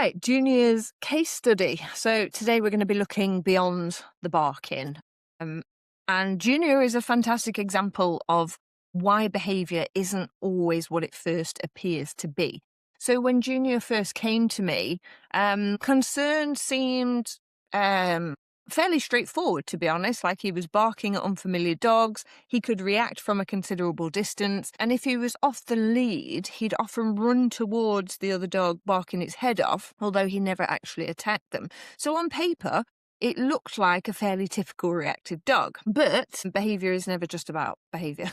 Right, Junior's case study. So today we're going to be looking beyond the barking. Um, and Junior is a fantastic example of why behaviour isn't always what it first appears to be. So when Junior first came to me, concern seemed fairly straightforward, to be honest. Like, he was barking at unfamiliar dogs, he could react from a considerable distance, and if he was off the lead, he'd often run towards the other dog, barking its head off, although he never actually attacked them. So on paper, it looked like a fairly typical reactive dog, but behaviour is never just about behaviour.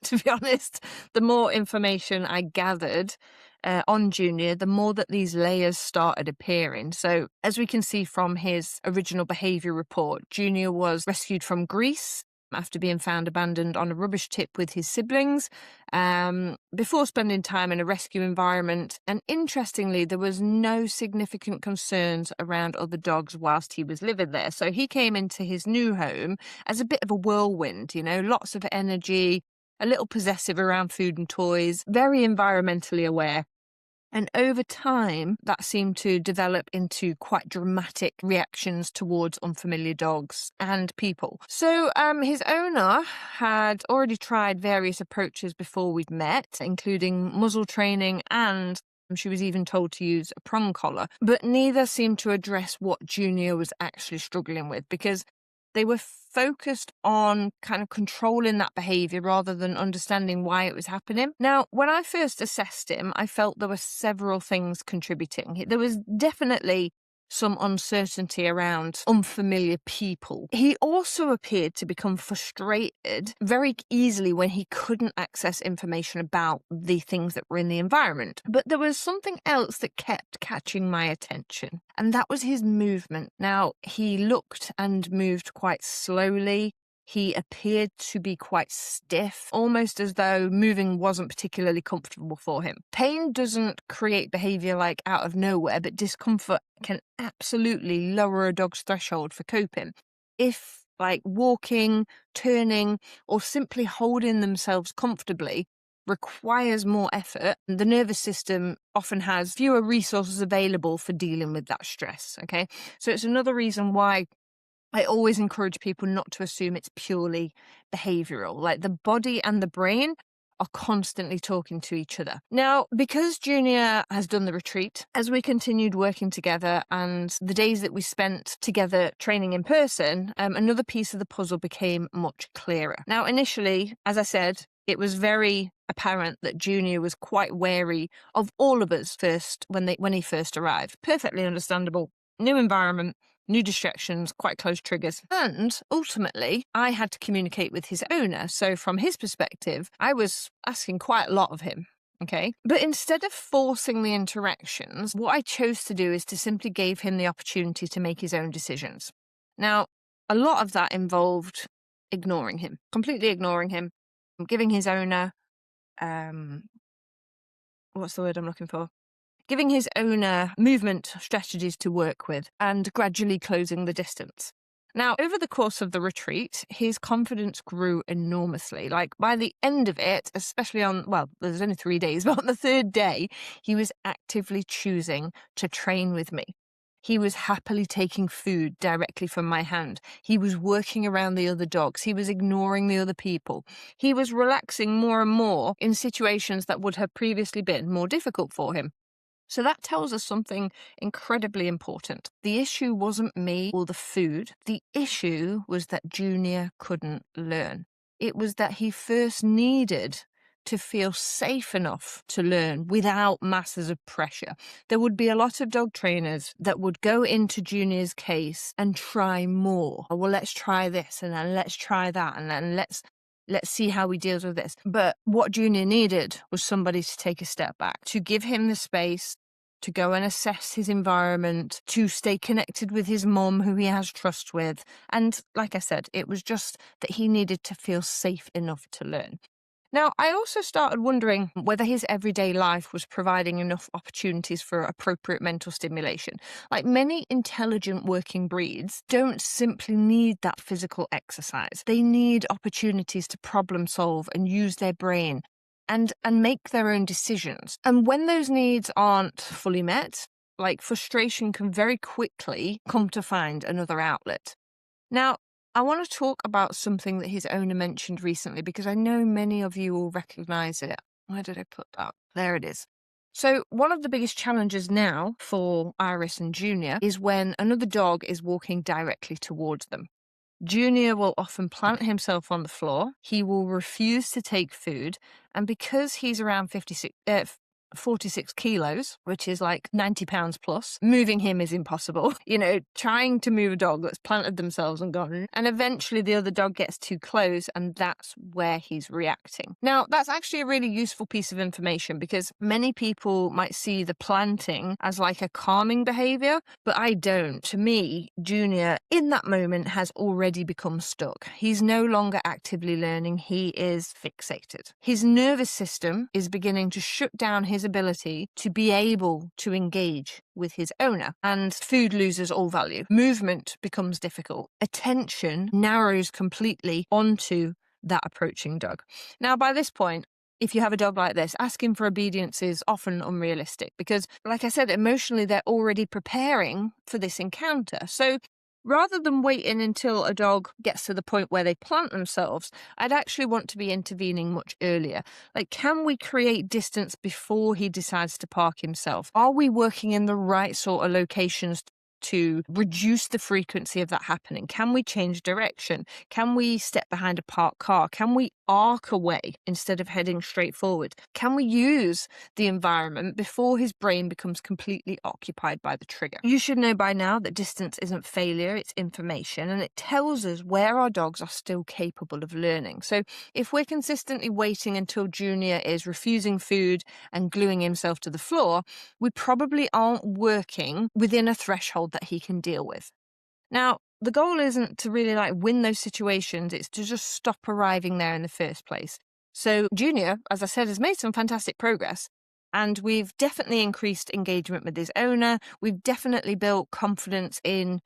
To be honest, the more information I gathered on Junior, the more that these layers started appearing. So as we can see from his original behaviour report, Junior was rescued from Greece after being found abandoned on a rubbish tip with his siblings, before spending time in a rescue environment. And interestingly, there was no significant concerns around other dogs whilst he was living there. So he came into his new home as a bit of a whirlwind, lots of energy, a little possessive around food and toys, very environmentally aware. And over time, that seemed to develop into quite dramatic reactions towards unfamiliar dogs and people. So his owner had already tried various approaches before we'd met, including muzzle training, and she was even told to use a prong collar. But neither seemed to address what Junior was actually struggling with, because they were focused on kind of controlling that behaviour rather than understanding why it was happening. Now, when I first assessed him, I felt there were several things contributing. There was definitely some uncertainty around unfamiliar people. He also appeared to become frustrated very easily when he couldn't access information about the things that were in the environment. But there was something else that kept catching my attention, and that was his movement. Now, he looked and moved quite slowly. He appeared to be quite stiff, almost as though moving wasn't particularly comfortable for him. Pain doesn't create behaviour like out of nowhere, but discomfort can absolutely lower a dog's threshold for coping. If, like, walking, turning, or simply holding themselves comfortably requires more effort, the nervous system often has fewer resources available for dealing with that stress, okay? So it's another reason why I always encourage people not to assume it's purely behavioural. Like, the body and the brain are constantly talking to each other. Now, because Junior has done the retreat, as we continued working together and the days that we spent together training in person, another piece of the puzzle became much clearer. Now, initially, as I said, it was very apparent that Junior was quite wary of all of us when he first arrived. Perfectly understandable. New environment, new distractions, quite close triggers. And ultimately, I had to communicate with his owner. So from his perspective, I was asking quite a lot of him. Okay. But instead of forcing the interactions, what I chose to do is to simply give him the opportunity to make his own decisions. Now, a lot of that involved ignoring him, completely ignoring him, giving his owner, what's the word I'm looking for? Giving his owner movement strategies to work with and gradually closing the distance. Now, over the course of the retreat, his confidence grew enormously. Like, by the end of it, especially there's only 3 days, but on the third day, he was actively choosing to train with me. He was happily taking food directly from my hand. He was working around the other dogs. He was ignoring the other people. He was relaxing more and more in situations that would have previously been more difficult for him. So that tells us something incredibly important. The issue wasn't me or the food. The issue was that Junior couldn't learn. It was that he first needed to feel safe enough to learn without masses of pressure. There would be a lot of dog trainers that would go into Junior's case and try more. Oh, well, let's try this, and then let's try that, and then let's see how he deals with this. But what Junior needed was somebody to take a step back, to give him the space to go and assess his environment, to stay connected with his mum, who he has trust with. And like I said, it was just that he needed to feel safe enough to learn. Now, I also started wondering whether his everyday life was providing enough opportunities for appropriate mental stimulation. Like, many intelligent working breeds don't simply need that physical exercise. They need opportunities to problem solve and use their brain and make their own decisions. And when those needs aren't fully met, like frustration can very quickly come to find another outlet. Now, I want to talk about something that his owner mentioned recently because I know many of you will recognize it. Where did I put that? There it is. So, one of the biggest challenges now for Iris and Junior is when another dog is walking directly towards them. Junior will often plant himself on the floor. He will refuse to take food. And because he's around 46 kilos, which is like 90 pounds plus, moving him is impossible. Trying to move a dog that's planted themselves and gone. And eventually the other dog gets too close, and that's where he's reacting. Now, that's actually a really useful piece of information because many people might see the planting as like a calming behavior, but I don't. To me, Junior in that moment has already become stuck. He's no longer actively learning. He is fixated. His nervous system is beginning to shut down his ability to be able to engage with his owner, and food loses all value. Movement becomes difficult. Attention narrows completely onto that approaching dog. Now, by this point, if you have a dog like this, asking for obedience is often unrealistic because, like I said, emotionally, they're already preparing for this encounter. So rather than waiting until a dog gets to the point where they plant themselves, I'd actually want to be intervening much earlier. Like, can we create distance before he decides to park himself? Are we working in the right sort of locations to reduce the frequency of that happening? Can we change direction? Can we step behind a parked car? Can we arc away instead of heading straight forward? Can we use the environment before his brain becomes completely occupied by the trigger? You should know by now that distance isn't failure, it's information, and it tells us where our dogs are still capable of learning. So if we're consistently waiting until Junior is refusing food and gluing himself to the floor, we probably aren't working within a threshold that he can deal with. Now, the goal isn't to really win those situations, it's to just stop arriving there in the first place. So Junior, as I said, has made some fantastic progress. And we've definitely increased engagement with his owner. We've definitely built confidence in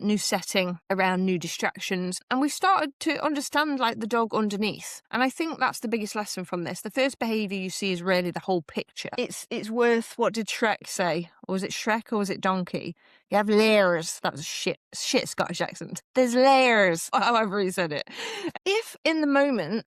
new setting around new distractions. And we've started to understand the dog underneath. And I think that's the biggest lesson from this. The first behaviour you see is really the whole picture. It's worth, what did Shrek say? Or was it Shrek or was it Donkey? You have layers. That was a shit Scottish accent. There's layers, however he said it. If in the moment,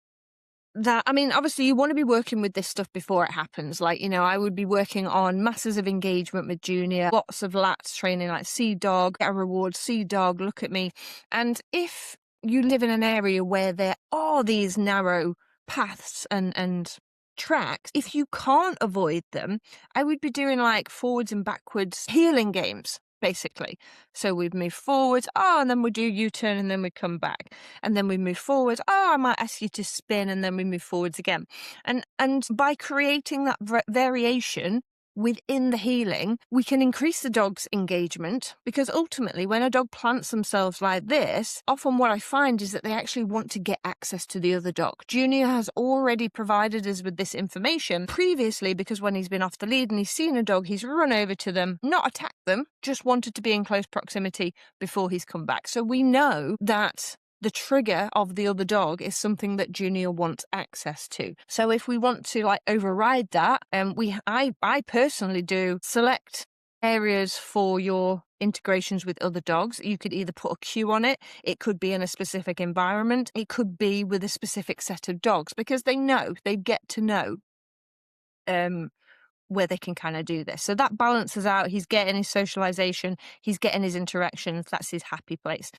obviously you want to be working with this stuff before it happens. I would be working on masses of engagement with Junior, lots of lats training, see dog, get a reward, see dog, look at me. And if you live in an area where there are these narrow paths and tracks, if you can't avoid them, I would be doing forwards and backwards healing games. Basically. So we'd move forward, and then we do U-turn and then we come back. And then we move forward, I might ask you to spin, and then we move forwards again. And by creating that variation within the healing, we can increase the dog's engagement, because ultimately when a dog plants themselves like this, often what I find is that they actually want to get access to the other dog. Junior has already provided us with this information previously, because when he's been off the lead and he's seen a dog, he's run over to them, not attacked them, just wanted to be in close proximity before he's come back. So we know that the trigger of the other dog is something that Junior wants access to. So if we want to override that, I personally do select areas for your integrations with other dogs. You could either put a cue on it, it could be in a specific environment, it could be with a specific set of dogs, because they get to know where they can kind of do this. So that balances out. He's getting his socialization, he's getting his interactions, that's his happy place.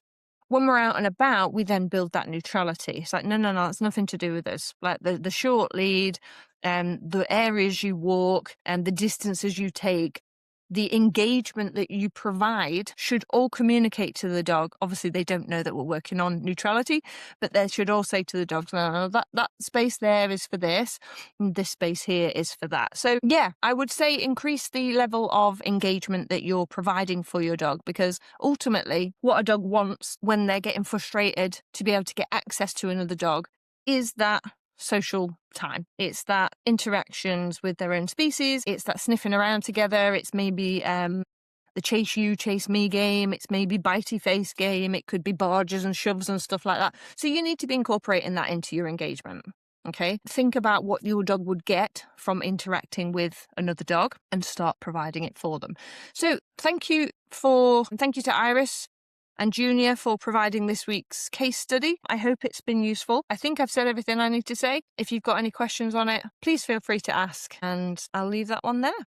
When we're out and about, we then build that neutrality. It's no, it's nothing to do with us. The short lead, the areas you walk, and the distances you take, the engagement that you provide should all communicate to the dog. Obviously, they don't know that we're working on neutrality, but they should all say to the dogs, no, that space there is for this, and this space here is for that. So yeah, I would say increase the level of engagement that you're providing for your dog, because ultimately what a dog wants when they're getting frustrated to be able to get access to another dog is that social time. It's that interactions with their own species. It's that sniffing around together. It's maybe the chase you, chase me game. It's maybe bitey face game. It could be barges and shoves and stuff like that. So you need to be incorporating that into your engagement. Okay, think about what your dog would get from interacting with another dog and start providing it for them. So thank you to Iris and Junior for providing this week's case study. I hope it's been useful. I think I've said everything I need to say. If you've got any questions on it, please feel free to ask, and I'll leave that one there.